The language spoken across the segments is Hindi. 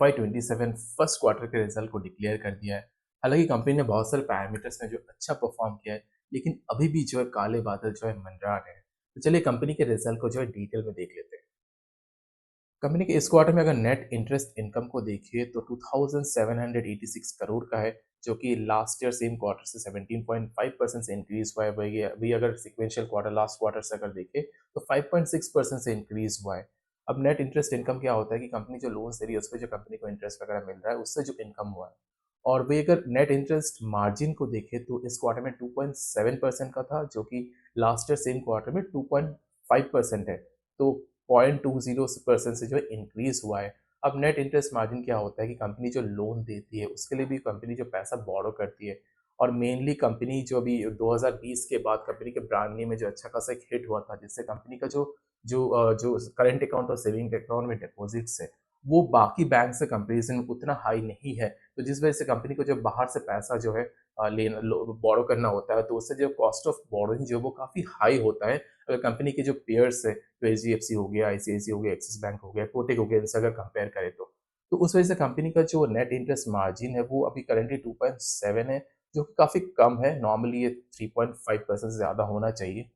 FY27 फर्स्ट क्वार्टर के रिजल्ट को डिक्लेयर कर दिया है। हालांकि कंपनी ने बहुत सारे पैरामीटर्स में जो अच्छा परफॉर्म किया है, लेकिन अभी भी जो है काले बादल जो है मंडरा रहे हैं। तो चलिए कंपनी के रिजल्ट को जो है डिटेल में देख लेते हैं। कंपनी के इस क्वार्टर में अगर नेट इंटरेस्ट इनकम को देखिए तो 2786 करोड़ का है, जो कि लास्ट ईयर सेम क्वार्टर से 17.5% से इंक्रीज हुआ है। वही अभी अगर सिक्वेंशियल क्वार्टर लास्ट क्वार्टर से अगर देखें तो 5.6% से इंक्रीज हुआ है। अब नेट इंटरेस्ट इनकम क्या होता है कि कंपनी जो लोन दे रही है उस पर जो कंपनी को इंटरेस्ट वगैरह मिल रहा है उससे जो इनकम हुआ है। और वही अगर नेट इंटरेस्ट मार्जिन को देखें तो इस क्वार्टर में 2.7% का था, जो कि लास्ट ईयर सेम क्वार्टर में 2.5% है। तो 0.20% से जो है इंक्रीज हुआ है। अब नेट इंटरेस्ट मार्जिन क्या होता है कि कंपनी जो लोन देती है उसके लिए भी कंपनी जो पैसा बोरो करती है। और मेनली कंपनी जो अभी 2020 के बाद कंपनी के ब्रांड में जो अच्छा खासा एक हिट हुआ था, जिससे कंपनी का जो करंट अकाउंट और सेविंग अकाउंट में डिपॉजिट्स है वो बाकी बैंक से कंपेरिजन में उतना हाई नहीं है। तो जिस वजह से कंपनी को जब बाहर से पैसा जो है लेना बोरो करना होता है तो उससे जो कॉस्ट ऑफ बोरोइंग जो है वो काफ़ी हाई होता है। अगर कंपनी के जो पेयर्स है तो एचडीएफसी हो गया, आईसीआईसी हो गया, एक्सिस बैंक हो गया, कोटक हो गया, इनसे अगर कंपेयर करें तो उस वजह से कंपनी का जो नेट इंटरेस्ट मार्जिन है वो अभी करेंटली 2.7 है, जो कि काफ़ी कम है। नॉर्मली ये 3.5% से ज़्यादा होना चाहिए।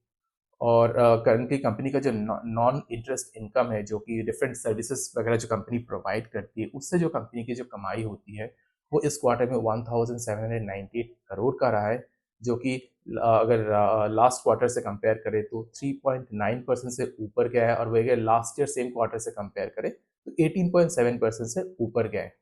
और करंटली कंपनी का जो नॉन इंटरेस्ट इनकम है, जो कि डिफरेंट सर्विसेज वगैरह जो कंपनी प्रोवाइड करती है, उससे जो कंपनी की जो कमाई होती है वो इस क्वार्टर में 1798 करोड़ का रहा है, जो कि अगर लास्ट क्वार्टर से कंपेयर करें तो 3.9% से ऊपर गया है। और वही अगर लास्ट ईयर सेम क्वार्टर से कंपेयर करें तो 18.7% से ऊपर गया है।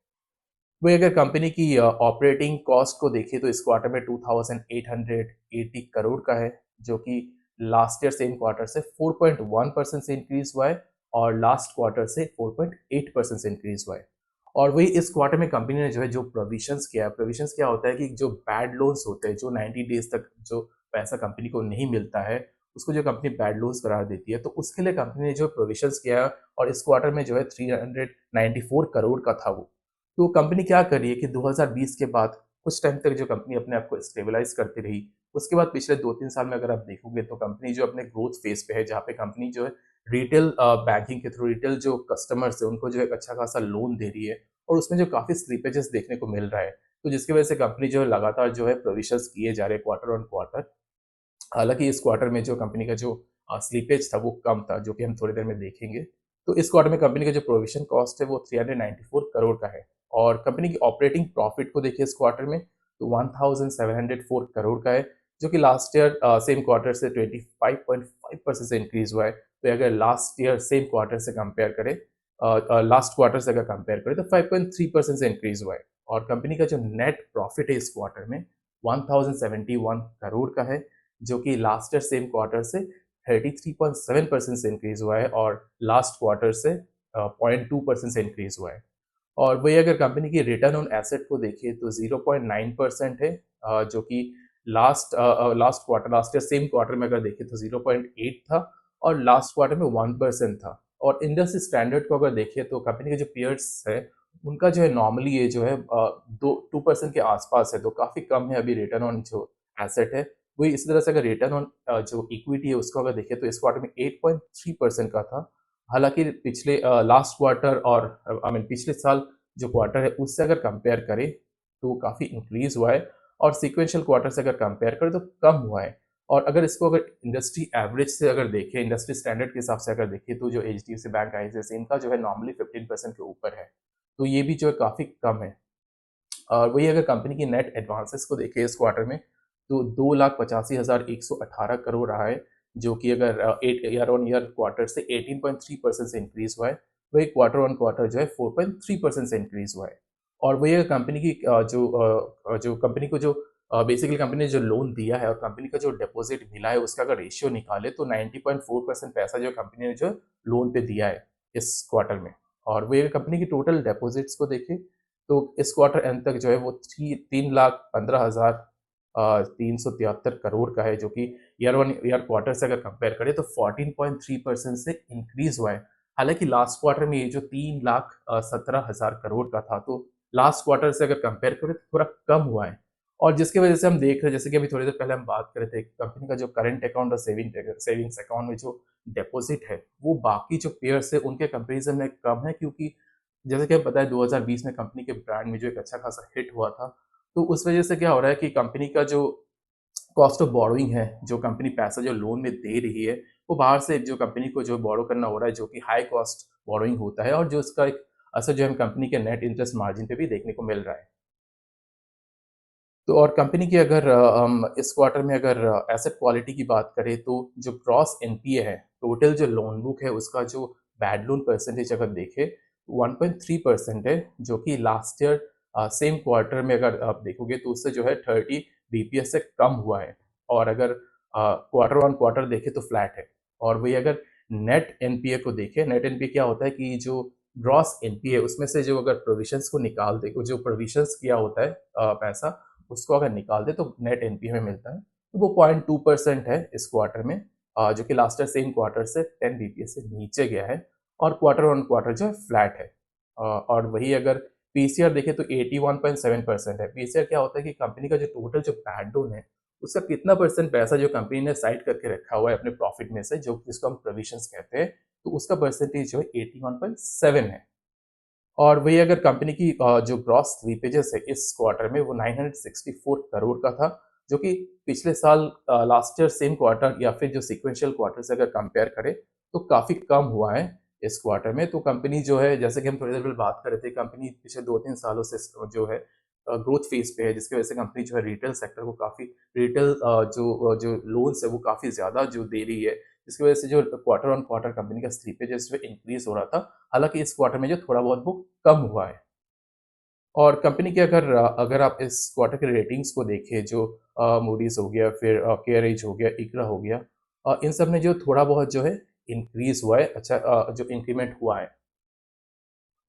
वही अगर कंपनी की ऑपरेटिंग कॉस्ट को देखें तो इस क्वार्टर में 2880 करोड़ का है, जो कि लास्ट ईयर सेम क्वार्टर से 4.1% से इंक्रीज हुआ है और लास्ट क्वार्टर से 4.8% से इंक्रीज हुआ है। और वही इस क्वार्टर में कंपनी ने जो है जो प्रोविजंस किया है, प्रोविजंस क्या होता है कि जो बैड लोन्स होते हैं, जो 90 डेज तक जो पैसा कंपनी को नहीं मिलता है उसको जो कंपनी बैड लोन्स करार देती है, तो उसके लिए कंपनी ने जो प्रोविजंस किया है। और इस क्वार्टर में जो है 394 करोड़ का था वो। तो कंपनी क्या कर रही है कि 2020 के बाद कुछ टाइम तक जो कंपनी अपने आप को स्टेबलाइज करती रही, उसके बाद पिछले 2-3 साल में अगर आप देखोगे तो कंपनी जो अपने ग्रोथ फेज पे है, जहाँ पे कंपनी जो है रिटेल बैंकिंग के थ्रू रिटेल जो कस्टमर्स है उनको जो एक अच्छा खासा लोन दे रही है। और उसमें जो काफ़ी स्लिपेजेस देखने को मिल रहा है, तो जिसकी वजह से कंपनी जो है लगातार जो है प्रोविजंस किए जा रहे हैं क्वार्टर ऑन क्वार्टर। हालांकि इस क्वार्टर में जो कंपनी का जो स्लीपेज था वो कम था, जो कि हम थोड़ी देर में देखेंगे। तो इस क्वार्टर में कंपनी का जो प्रोविजन कॉस्ट है वो 394 करोड़ का है। और कंपनी की ऑपरेटिंग प्रॉफिट को देखिए इस क्वार्टर में तो 1704 करोड़ का है, जो कि लास्ट ईयर सेम क्वार्टर से 25.5% से इंक्रीज हुआ है। तो अगर लास्ट ईयर सेम क्वार्टर से कंपेयर करें, लास्ट क्वार्टर से अगर कंपेयर करें तो 5.3% से इंक्रीज हुआ है। और कंपनी का जो नेट प्रॉफिट है इस क्वार्टर में 1071 करोड़ का है, जो कि लास्ट ईयर सेम क्वार्टर से 33.7% से इंक्रीज हुआ है और लास्ट क्वार्टर से 0.2% से इंक्रीज हुआ है। और वही अगर कंपनी की रिटर्न ऑन एसेट को देखिए तो 0.9% है, जो कि लास्ट ईयर सेम क्वार्टर में अगर देखें तो 0.8 था और लास्ट क्वार्टर में 1% था। और इंडस्ट्री स्टैंडर्ड को अगर देखें तो कंपनी के जो पियर्स है उनका जो है नॉर्मली ये जो है 2% के आसपास है, तो काफ़ी कम है अभी रिटर्न ऑन जो एसेट है। वही इसी तरह से अगर रिटर्न ऑन जो इक्विटी है उसको अगर देखें तो इस क्वार्टर में 8.3% का था। हालांकि पिछले लास्ट क्वार्टर और आई मीन पिछले साल जो क्वार्टर है उससे अगर कंपेयर करें तो काफ़ी इंक्रीज हुआ है। और सीक्वेंशियल क्वार्टर से अगर कंपेयर करें तो कम हुआ है। और अगर इसको अगर इंडस्ट्री एवरेज से अगर देखें, इंडस्ट्री स्टैंडर्ड के हिसाब से अगर देखें तो जो एचडीएफसी बैंक, आईसीआईसी इनका जो है नॉर्मली 15% के ऊपर है। तो ये भी जो है काफ़ी कम है। और वही अगर कंपनी की नेट एडवांसेस को देखें इस क्वार्टर में तो 2,85,118 करोड़ रहा है, जो कि अगर at year on year quarter से 18.3% से इंक्रीज हुआ है। वही क्वार्टर ऑन क्वार्टर जो है 4.3% से इंक्रीज हुआ है। और वही अगर कंपनी की जो कंपनी को जो बेसिकली कंपनी ने जो लोन दिया है और कंपनी का जो डिपॉजिट मिला है उसका अगर रेशियो निकाले तो 90.4% पैसा जो कंपनी ने जो लोन पे दिया है इस क्वार्टर में। और वही अगर कंपनी की टोटल डिपॉजिट्स को देखें तो इस क्वार्टर एंड तक जो है वो 3,15,373 करोड़ का है, जो कि ईयर वन ईयर क्वार्टर से अगर कंपेयर करें तो 14.3% से इंक्रीज हुआ है। हालांकि लास्ट क्वार्टर में ये जो 3,17,000 करोड़ का था, तो लास्ट क्वार्टर से अगर कंपेयर करें तो थोड़ा कम हुआ है। और जिसकी वजह से हम देख रहे हैं, जैसे कि अभी थोड़ी देर पहले हम बात कर रहे थे, कंपनी का जो करंट अकाउंट और सेविंग्स अकाउंट में जो डिपॉजिट है वो बाकी जो पेयर्स है उनके कंपेरिजन में कम है, क्योंकि जैसे कि हमें पता है 2020 में कंपनी के ब्रांड में जो एक अच्छा खासा हिट हुआ था, तो उस वजह से क्या हो रहा है कि कंपनी का जो कॉस्ट ऑफ बोरोइंग है, जो कंपनी पैसा जो लोन में दे रही है, वो बाहर से जो कंपनी को जो बोरो करना हो रहा है, जो कि हाई कॉस्ट बोरोइंग होता है और जो उसका एक असर जो है कंपनी के नेट इंटरेस्ट मार्जिन पे भी देखने को मिल रहा है। तो और कंपनी की अगर हम इस क्वार्टर में अगर एसेट क्वालिटी की बात करें तो जो ग्रॉस एनपीए है, टोटल जो लोन बुक है उसका जो बैड लोन परसेंटेज अगर देखें 1.3% है, जो कि लास्ट ईयर सेम क्वार्टर में अगर आप देखोगे तो उससे जो है 30 बीपीएस से कम हुआ है। और अगर क्वार्टर ऑन क्वार्टर देखें तो फ्लैट है। और वही अगर नेट एनपीए को देखें, नेट एनपीए क्या होता है कि जो ग्रॉस एनपीए उसमें से जो अगर प्रोविजंस को निकाल दे, जो प्रोविजंस किया होता है पैसा, उसको अगर निकाल दे तो नेट एनपीए में मिलता है। तो वो 0.2% है इस क्वार्टर में, जो कि लास्ट ईयर सेम क्वार्टर से 10 बीपीएस से नीचे गया है और क्वार्टर ऑन क्वार्टर जो है फ्लैट है। और वही अगर पीसीआर देखें तो 81.7% है। पीसीआर क्या होता है कि कंपनी का जो टोटल जो बैड लोन है उसका कितना परसेंट पैसा जो कंपनी ने साइड करके रखा हुआ है अपने प्रॉफिट में से, जो जिसको हम प्रोविजंस कहते हैं, तो उसका परसेंटेज जो है 81.7 है। और वही अगर कंपनी की जो ग्रॉस स्लीपेजेस है इस क्वार्टर में वो 964 करोड़ का था, जो कि पिछले साल लास्ट ईयर सेम क्वार्टर या फिर जो सीक्वेंशियल क्वार्टर से अगर कंपेयर करें तो काफ़ी कम हुआ है इस क्वार्टर में। तो कंपनी जो है, जैसे कि हम थोड़ी देर पहले बात कर रहे थे, कंपनी पिछले 2-3 सालों से जो है ग्रोथ फेज पे है, जिसकी वजह से कंपनी जो है रिटेल सेक्टर को काफ़ी रिटेल जो लोन्स है वो काफ़ी ज़्यादा जो दे रही है, जिसकी वजह से जो क्वार्टर ऑन क्वार्टर कंपनी का स्लीपेजेस जो इंक्रीज हो रहा था। हालांकि इस क्वार्टर में जो थोड़ा बहुत वो कम हुआ है। और कंपनी के अगर अगर आप इस क्वार्टर के रेटिंग्स को देखें, जो मूडीज हो गया, फिर केयर एज हो गया, इकरा हो गया, इन सब में जो थोड़ा बहुत जो है इंक्रीज हुआ है, अच्छा जो इंक्रीमेंट हुआ है।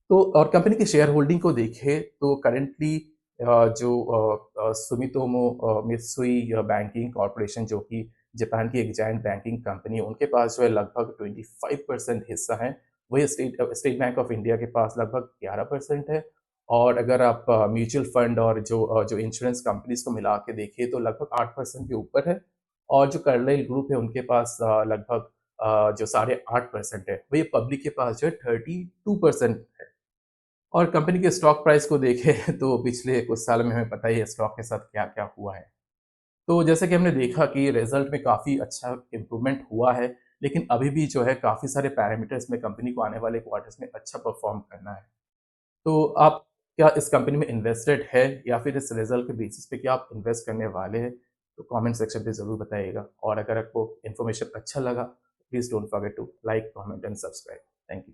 तो और कंपनी की शेयर होल्डिंग को देखें तो करेंटली जो सुमितोमो मित्सुई बैंकिंग कॉरपोरेशन, जो कि जापान की एक जायंट बैंकिंग कंपनी है, उनके पास जो है लगभग 25% हिस्सा है। वही स्टेट बैंक ऑफ इंडिया के पास लगभग 11% है। और अगर आप म्यूचुअल फंड और जो इंश्योरेंस कंपनीज को मिला के देखें तो लगभग 8% के ऊपर है। और जो कार्लाइल ग्रुप है उनके पास लगभग जो 8.5% है। वही पब्लिक के पास जो है 32% है। और कंपनी के स्टॉक प्राइस को देखें तो पिछले कुछ साल में हमें पता ही है स्टॉक के साथ क्या-क्या हुआ है। तो जैसे कि हमने देखा कि रिज़ल्ट में काफ़ी अच्छा इम्प्रूवमेंट हुआ है, लेकिन अभी भी जो है काफ़ी सारे पैरामीटर्स में कंपनी को आने वाले क्वार्टर्स में अच्छा परफ़ॉर्म करना है। तो आप क्या इस कंपनी में इन्वेस्टेड है या फिर इस रिज़ल्ट के बेसिस पे क्या आप इन्वेस्ट करने वाले हैं? तो कमेंट सेक्शन पे ज़रूर बताइएगा। और अगर आपको इन्फॉर्मेशन अच्छा लगा, please don't forget to like, comment and subscribe. Thank you.